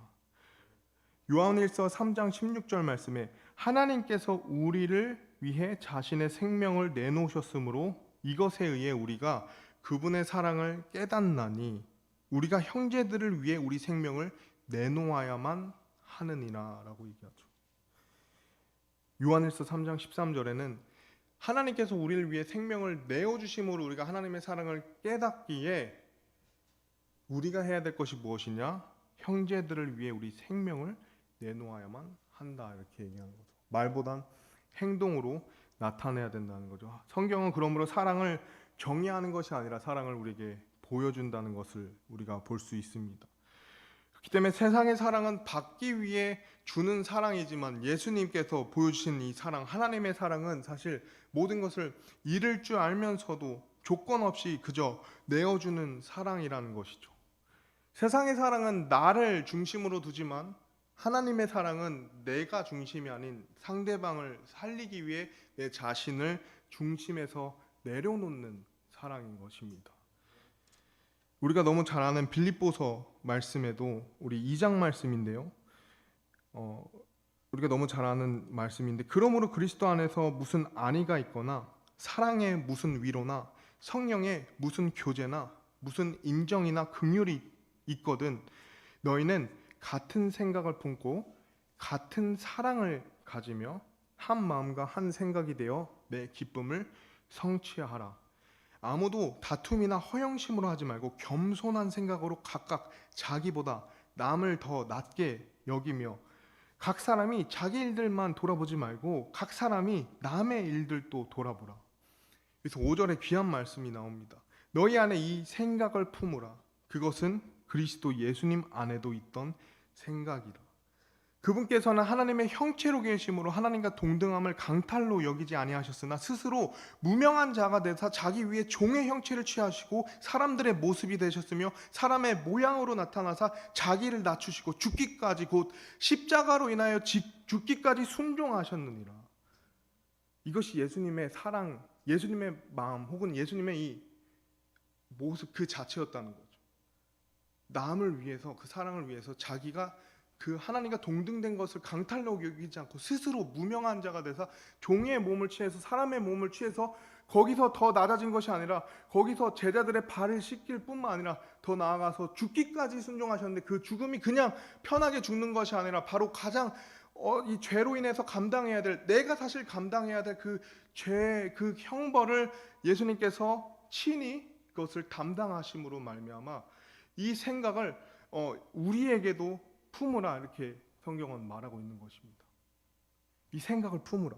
요한일서 3장 16절 말씀에 하나님께서 우리를 위해 자신의 생명을 내놓으셨으므로 이것에 의해 우리가 그분의 사랑을 깨닫나니 우리가 형제들을 위해 우리 생명을 내놓아야만 하느니라 라고 얘기하죠. 요한일서 3장 13절에는 하나님께서 우리를 위해 생명을 내어주심으로 우리가 하나님의 사랑을 깨닫기에 우리가 해야 될 것이 무엇이냐? 형제들을 위해 우리 생명을 내놓아야만 한다, 이렇게 얘기하는 거죠. 말보단 행동으로 나타내야 된다는 거죠. 성경은 그러므로 사랑을 정의하는 것이 아니라 사랑을 우리에게 보여준다는 것을 우리가 볼 수 있습니다. 그렇기 때문에 세상의 사랑은 받기 위해 주는 사랑이지만, 예수님께서 보여주신 이 사랑, 하나님의 사랑은 사실 모든 것을 잃을 줄 알면서도 조건 없이 그저 내어주는 사랑이라는 것이죠. 세상의 사랑은 나를 중심으로 두지만, 하나님의 사랑은 내가 중심이 아닌 상대방을 살리기 위해 내 자신을 중심에서 내려놓는 사랑인 것입니다. 우리가 너무 잘 아는 빌립보서 말씀에도, 우리 2장 말씀인데요, 우리가 너무 잘 아는 말씀인데, 그러므로 그리스도 안에서 무슨 안위가 있거나 사랑에 무슨 위로나 성령에 무슨 교제나 무슨 인정이나 긍휼이 있거든 너희는 같은 생각을 품고 같은 사랑을 가지며 한 마음과 한 생각이 되어 내 기쁨을 성취하라. 아무도 다툼이나 허영심으로 하지 말고 겸손한 생각으로 각각 자기보다 남을 더 낮게 여기며, 각 사람이 자기 일들만 돌아보지 말고 각 사람이 남의 일들도 돌아보라. 그래서 5절에 귀한 말씀이 나옵니다. 너희 안에 이 생각을 품으라. 그것은 그리스도 예수님 안에도 있던 생각이라. 그분께서는 하나님의 형체로 계심으로 하나님과 동등함을 강탈로 여기지 아니하셨으나 스스로 무명한 자가 되사 자기 위에 종의 형체를 취하시고 사람들의 모습이 되셨으며 사람의 모양으로 나타나사 자기를 낮추시고 죽기까지, 곧 십자가로 인하여 죽기까지 순종하셨느니라. 이것이 예수님의 사랑, 예수님의 마음, 혹은 예수님의 이 모습 그 자체였다는 거죠. 남을 위해서, 그 사랑을 위해서 자기가 그 하나님과 동등된 것을 강탈로 여기지 않고 스스로 무명한 자가 돼서 종의 몸을 취해서, 사람의 몸을 취해서 거기서 더 낮아진 것이 아니라 거기서 제자들의 발을 씻길 뿐만 아니라 더 나아가서 죽기까지 순종하셨는데, 그 죽음이 그냥 편하게 죽는 것이 아니라 바로 가장 이 죄로 인해서 감당해야 될, 내가 사실 감당해야 될 그 죄, 그 형벌을 예수님께서 친히 그것을 담당하심으로 말미암아 이 생각을 우리에게도 품으라, 이렇게 성경은 말하고 있는 것입니다. 이 생각을 품으라.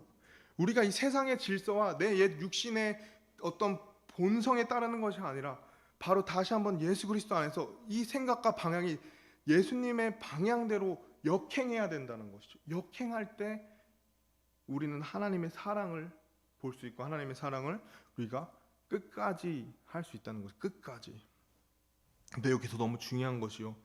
우리가 이 세상의 질서와 내 옛 육신의 어떤 본성에 따르는 것이 아니라 바로 다시 한번 예수 그리스도 안에서 이 생각과 방향이 예수님의 방향대로 역행해야 된다는 것이죠. 역행할 때 우리는 하나님의 사랑을 볼 수 있고 하나님의 사랑을 우리가 끝까지 할 수 있다는 것이죠. 끝까지. 근데 여기서 너무 중요한 것이요,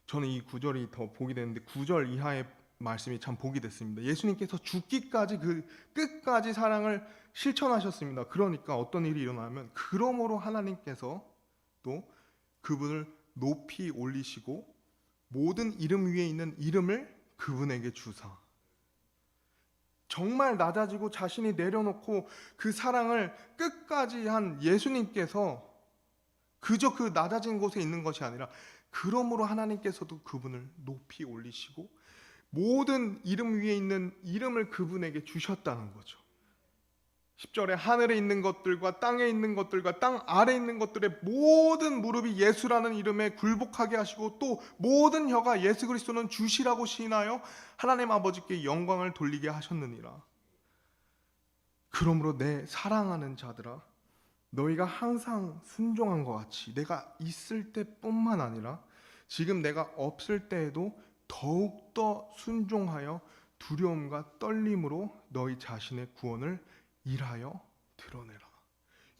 저는 이 구절이 더 복이 됐는데 9절 이하의 말씀이 참 복이 됐습니다. 예수님께서 죽기까지, 그 끝까지 사랑을 실천하셨습니다. 그러니까 어떤 일이 일어나면, 그러므로 하나님께서 또 그분을 높이 올리시고 모든 이름 위에 있는 이름을 그분에게 주사, 정말 낮아지고 자신이 내려놓고 그 사랑을 끝까지 한 예수님께서 그저 그 낮아진 곳에 있는 것이 아니라 그러므로 하나님께서도 그분을 높이 올리시고 모든 이름 위에 있는 이름을 그분에게 주셨다는 거죠. 10절에 하늘에 있는 것들과 땅에 있는 것들과 땅 아래에 있는 것들의 모든 무릎이 예수라는 이름에 굴복하게 하시고 또 모든 혀가 예수 그리스도는 주시라고 시인하여 하나님 아버지께 영광을 돌리게 하셨느니라. 그러므로 내 사랑하는 자들아, 너희가 항상 순종한 것 같이 내가 있을 때뿐만 아니라 지금 내가 없을 때에도 더욱더 순종하여 두려움과 떨림으로 너희 자신의 구원을 일하여 드러내라.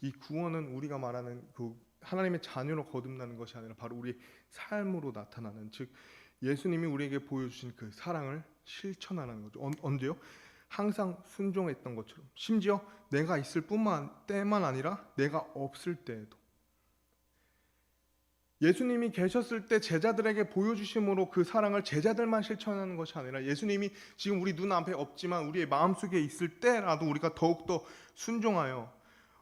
이 구원은 우리가 말하는 그 하나님의 자녀로 거듭나는 것이 아니라 바로 우리 삶으로 나타나는, 즉 예수님이 우리에게 보여주신 그 사랑을 실천하는 거죠. 언제요? 항상 순종했던 것처럼, 심지어 내가 있을 때만 아니라 내가 없을 때에도. 예수님이 계셨을 때 제자들에게 보여주심으로 그 사랑을 제자들만 실천하는 것이 아니라 예수님이 지금 우리 눈앞에 없지만 우리의 마음속에 있을 때라도 우리가 더욱더 순종하여,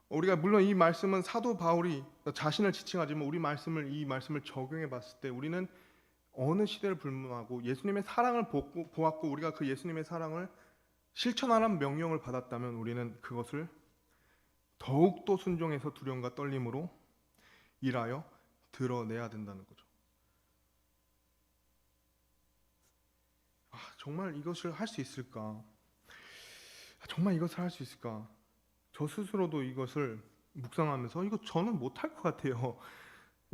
우리가 물론 이 말씀은 사도 바울이 자신을 지칭하지만 이 말씀을 적용해 봤을 때 우리는 어느 시대를 불문하고 예수님의 사랑을 보았고 우리가 그 예수님의 사랑을 실천하라는 명령을 받았다면 우리는 그것을 더욱더 순종해서 두려움과 떨림으로 일하여 드러내야 된다는 거죠. 정말 이것을 할 수 있을까? 정말 이것을 할 수 있을까? 저 스스로도 이것을 묵상하면서 이거 저는 못할 것 같아요.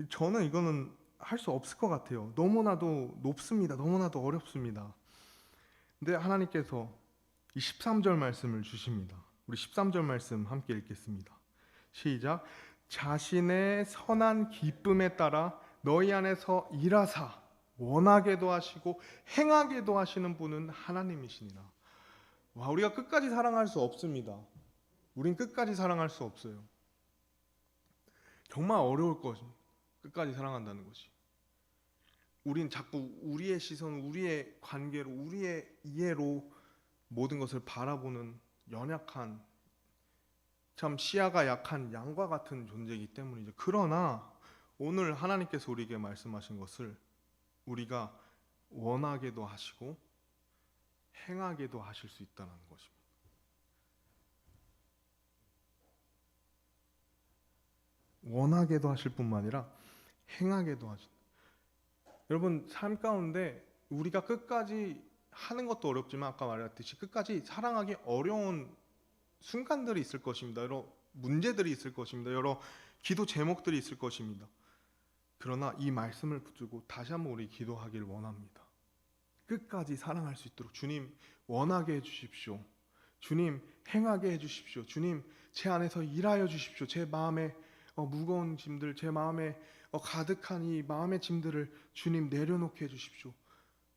저는 이거는 할 수 없을 것 같아요. 너무나도 높습니다. 너무나도 어렵습니다. 근데 하나님께서 이 13절 말씀을 주십니다. 우리 13절 말씀 함께 읽겠습니다. 시작. 자신의 선한 기쁨에 따라 너희 안에서 일하사 원하게도 하시고 행하게도 하시는 분은 하나님이시니라. 와, 우리가 끝까지 사랑할 수 없습니다. 우린 끝까지 사랑할 수 없어요. 정말 어려울 것입니다. 끝까지 사랑한다는 것이. 우린 자꾸 우리의 시선, 우리의 관계로, 우리의 이해로 모든 것을 바라보는 연약한, 참 시야가 약한 양과 같은 존재이기 때문이죠. 그러나 오늘 하나님께서 우리에게 말씀하신 것을 우리가 원하게도 하시고 행하게도 하실 수 있다는 것입니다. 원하게도 하실 뿐만 아니라 행하게도 하신다. 여러분, 삶 가운데 우리가 끝까지 하는 것도 어렵지만 아까 말했듯이 끝까지 사랑하기 어려운 순간들이 있을 것입니다. 여러 문제들이 있을 것입니다. 여러 기도 제목들이 있을 것입니다. 그러나 이 말씀을 붙들고 다시 한번 우리 기도하길 원합니다. 끝까지 사랑할 수 있도록 주님 원하게 해주십시오. 주님 행하게 해주십시오. 주님 제 안에서 일하여 주십시오. 제 마음에 무거운 짐들, 제 마음에 가득한 이 마음의 짐들을 주님 내려놓게 해주십시오.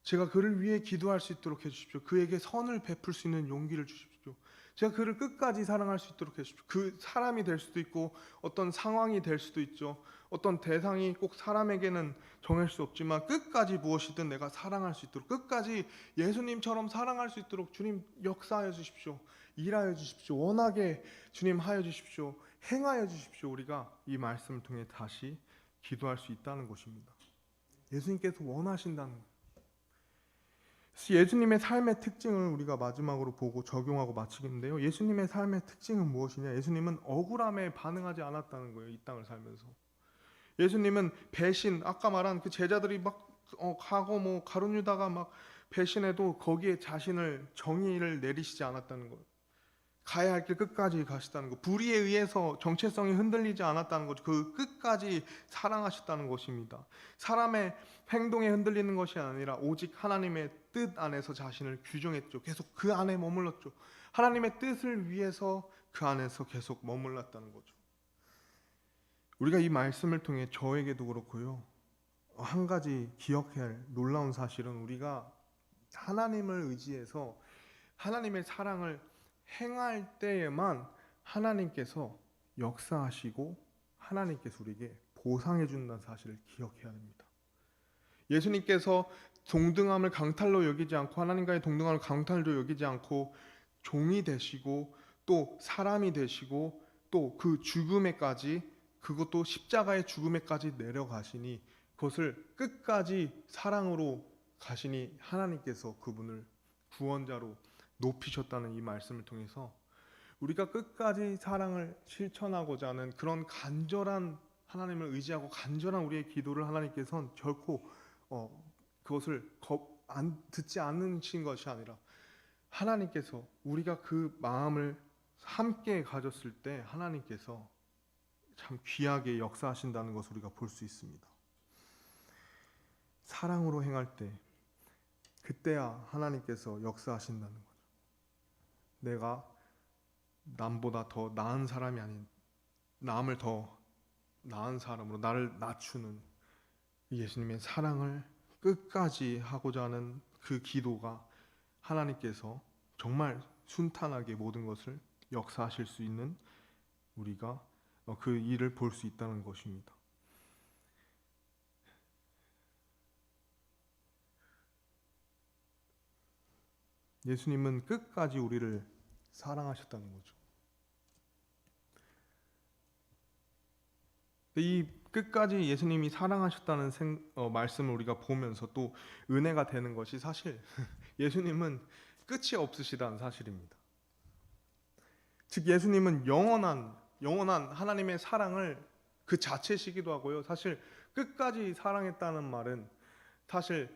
제가 그를 위해 기도할 수 있도록 해주십시오. 그에게 선을 베풀 수 있는 용기를 주십시오. 제가 그를 끝까지 사랑할 수 있도록 해주십시오. 그 사람이 될 수도 있고 어떤 상황이 될 수도 있죠. 어떤 대상이 꼭 사람에게는 정할 수 없지만 끝까지 무엇이든 내가 사랑할 수 있도록, 끝까지 예수님처럼 사랑할 수 있도록 주님 역사하여 주십시오. 일하여 주십시오. 원하게 주님 하여 주십시오. 행하여 주십시오. 우리가 이 말씀을 통해 다시 기도할 수 있다는 것입니다. 예수님께서 원하신다는 것. 예수님의 삶의 특징을 우리가 마지막으로 보고 적용하고 마치겠는데요. 예수님의 삶의 특징은 무엇이냐? 예수님은 억울함에 반응하지 않았다는 거예요. 이 땅을 살면서. 예수님은 배신, 아까 말한 그 제자들이 막 가고 가룟 유다가 막 배신해도 거기에 자신을 정의를 내리시지 않았다는 것. 가야 할 길 끝까지 가시다는 것. 불의에 의해서 정체성이 흔들리지 않았다는 것. 그 끝까지 사랑하셨다는 것입니다. 사람의 행동에 흔들리는 것이 아니라 오직 하나님의 뜻 안에서 자신을 규정했죠. 계속 그 안에 머물렀죠. 하나님의 뜻을 위해서 그 안에서 계속 머물렀다는 거죠. 우리가 이 말씀을 통해 저에게도 그렇고요, 한 가지 기억해야 할 놀라운 사실은 우리가 하나님을 의지해서 하나님의 사랑을 행할 때에만 하나님께서 역사하시고 하나님께서 우리에게 보상해 준다는 사실을 기억해야 합니다. 예수님께서 동등함을 강탈로 여기지 않고, 하나님과의 동등함을 강탈로 여기지 않고 종이 되시고 또 사람이 되시고 또 그 죽음에까지 그것도 십자가의 죽음에까지 내려가시니 그것을 끝까지 사랑으로 가시니 하나님께서 그분을 구원자로 높이셨다는 이 말씀을 통해서 우리가 끝까지 사랑을 실천하고자 하는 그런 간절한 하나님을 의지하고 간절한 우리의 기도를 하나님께서는 결코 그것을 듣지 않으신 것이 아니라 하나님께서 우리가 그 마음을 함께 가졌을 때 하나님께서 참 귀하게 역사하신다는 것을 우리가 볼 수 있습니다. 사랑으로 행할 때 그때야 하나님께서 역사하신다는 거죠. 내가 남보다 더 나은 사람이 아닌 남을 더 나은 사람으로 나를 낮추는 예수님의 사랑을 끝까지 하고자 하는 그 기도가 하나님께서 정말 순탄하게 모든 것을 역사하실 수 있는 우리가 그 일을 볼 수 있다는 것입니다. 예수님은 끝까지 우리를 사랑하셨다는 거죠. 이 끝까지 예수님이 사랑하셨다는 말씀을 우리가 보면서 또 은혜가 되는 것이 사실 예수님은 끝이 없으시다는 사실입니다. 즉 예수님은 영원한 하나님의 사랑을 그 자체시기도 하고요. 사실 끝까지 사랑했다는 말은 사실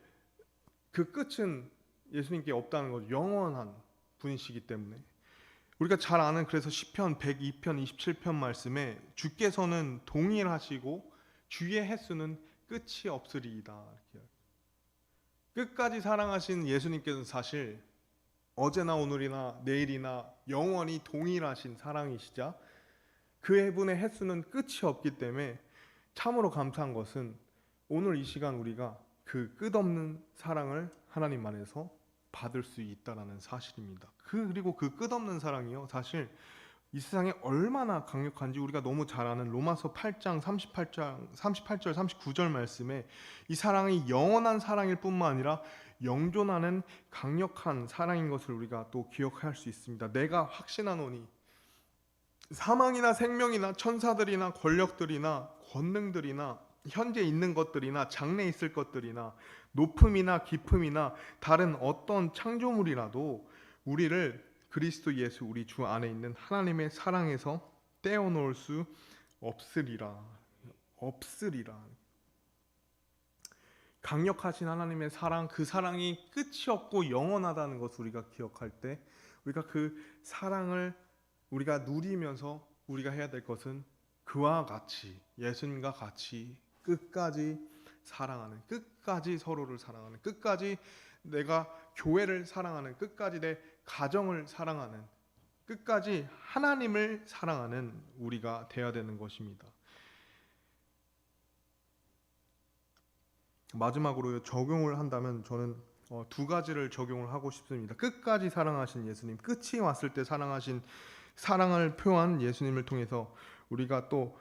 그 끝은 예수님께 없다는 거죠. 영원한 분이시기 때문에 우리가 잘 아는 그래서 시편 102편 27편 말씀에 주께서는 동일하시고 주의 횟수는 끝이 없으리이다. 끝까지 사랑하신 예수님께서는 사실 어제나 오늘이나 내일이나 영원히 동일하신 사랑이시자 그분의 횟수는 끝이 없기 때문에 참으로 감사한 것은 오늘 이 시간 우리가 그 끝없는 사랑을 하나님 안에서 받을 수 있다라는 사실입니다. 그리고 그 끝없는 사랑이요, 사실 이 세상에 얼마나 강력한지 우리가 너무 잘 아는 로마서 8장 38절 39절 말씀에 이 사랑이 영원한 사랑일 뿐만 아니라 영존하는 강력한 사랑인 것을 우리가 또 기억할 수 있습니다. 내가 확신하노니 사망이나 생명이나 천사들이나 권력들이나 권능들이나 현재 있는 것들이나 장래 있을 것들이나 높음이나 깊음이나 다른 어떤 창조물이라도 우리를 그리스도 예수 우리 주 안에 있는 하나님의 사랑에서 떼어놓을 수 없으리라. 강력하신 하나님의 사랑, 그 사랑이 끝이 없고 영원하다는 것을 우리가 기억할 때 우리가 그 사랑을 우리가 누리면서 우리가 해야 될 것은 그와 같이 예수님과 같이 끝까지 사랑하는, 끝까지 서로를 사랑하는, 끝까지 내가 교회를 사랑하는, 끝까지 내 가정을 사랑하는, 끝까지 하나님을 사랑하는 우리가 되어야 되는 것입니다. 마지막으로 적용을 한다면 저는 두 가지를 적용을 하고 싶습니다. 끝까지 사랑하신 예수님, 끝이 왔을 때 사랑하신 사랑을 표한 예수님을 통해서 우리가 또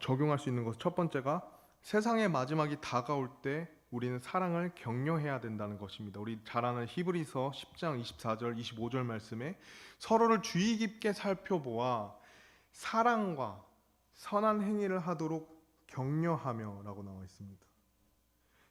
적용할 수 있는 것, 첫 번째가 세상의 마지막이 다가올 때 우리는 사랑을 격려해야 된다는 것입니다. 우리 잘 아는 히브리서 10장 24절 25절 말씀에 서로를 주의 깊게 살펴보아 사랑과 선한 행위를 하도록 격려하며 라고 나와 있습니다.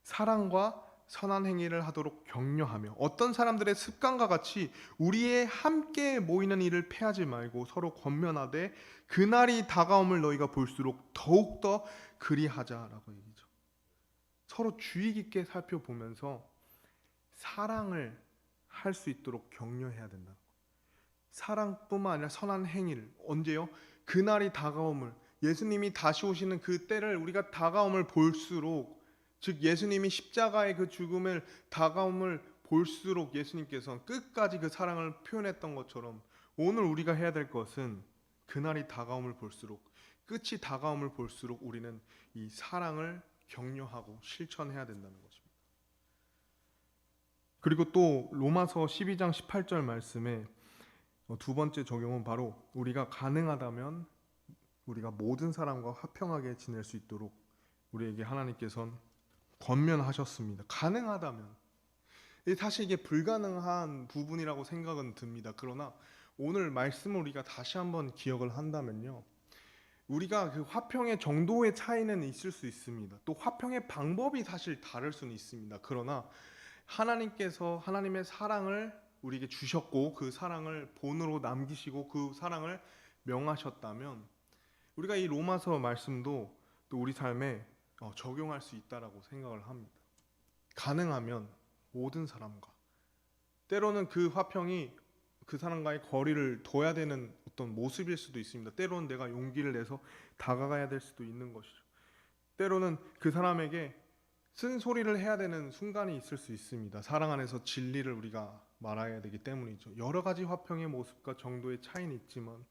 사랑과 선한 행위를 하도록 격려하며, 어떤 사람들의 습관과 같이 우리의 함께 모이는 일을 패하지 말고 서로 권면하되 그날이 다가옴을 너희가 볼수록 더욱더 그리하자라고 얘기죠. 서로 주의 깊게 살펴보면서 사랑을 할 수 있도록 격려해야 된다. 사랑뿐만 아니라 선한 행위를, 언제요? 그날이 다가옴을, 예수님이 다시 오시는 그 때를 우리가 다가옴을 볼수록, 즉 예수님이 십자가의 그 죽음을 다가옴을 볼수록 예수님께서는 끝까지 그 사랑을 표현했던 것처럼 오늘 우리가 해야 될 것은 그날이 다가옴을 볼수록, 끝이 다가옴을 볼수록 우리는 이 사랑을 격려하고 실천해야 된다는 것입니다. 그리고 또 로마서 12장 18절 말씀에 두 번째 적용은 바로 우리가 가능하다면 우리가 모든 사람과 화평하게 지낼 수 있도록 우리에게 하나님께서는 권면하셨습니다. 가능하다면. 사실 이게 불가능한 부분이라고 생각은 듭니다. 그러나 오늘 말씀을 우리가 다시 한번 기억을 한다면요, 우리가 그 화평의 정도의 차이는 있을 수 있습니다. 또 화평의 방법이 사실 다를 수는 있습니다. 그러나 하나님께서 하나님의 사랑을 우리에게 주셨고 그 사랑을 본으로 남기시고 그 사랑을 명하셨다면 우리가 이 로마서 말씀도 또 우리 삶에 적용할 수 있다라고 생각을 합니다. 가능하면 모든 사람과 때로는 그 화평이 그 사람과의 거리를 둬야 되는 어떤 모습일 수도 있습니다. 때로는 내가 용기를 내서 다가가야 될 수도 있는 것이죠. 때로는 그 사람에게 쓴소리를 해야 되는 순간이 있을 수 있습니다. 사랑 안에서 진리를 우리가 말해야 되기 때문이죠. 여러 가지 화평의 모습과 정도의 차이는 있지만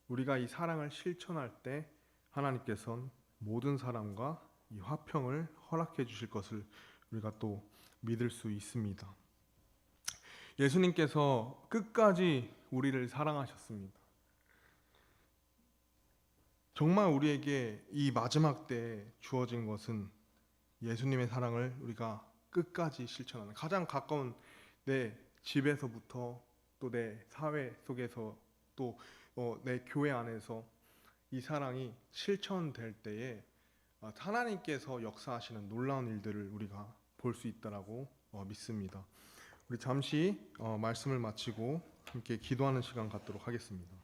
우리가 이 사랑을 실천할 때 하나님께서는 모든 사람과 이 화평을 허락해 주실 것을 우리가 또 믿을 수 있습니다. 예수님께서 끝까지 우리를 사랑하셨습니다. 정말 우리에게 이 마지막 때에 주어진 것은 예수님의 사랑을 우리가 끝까지 실천하는, 가장 가까운 내 집에서부터 또 내 사회 속에서 또 내 교회 안에서 이 사랑이 실천될 때에 하나님께서 역사하시는 놀라운 일들을 우리가 볼 수 있다라고 믿습니다. 우리 잠시 말씀을 마치고 함께 기도하는 시간 갖도록 하겠습니다.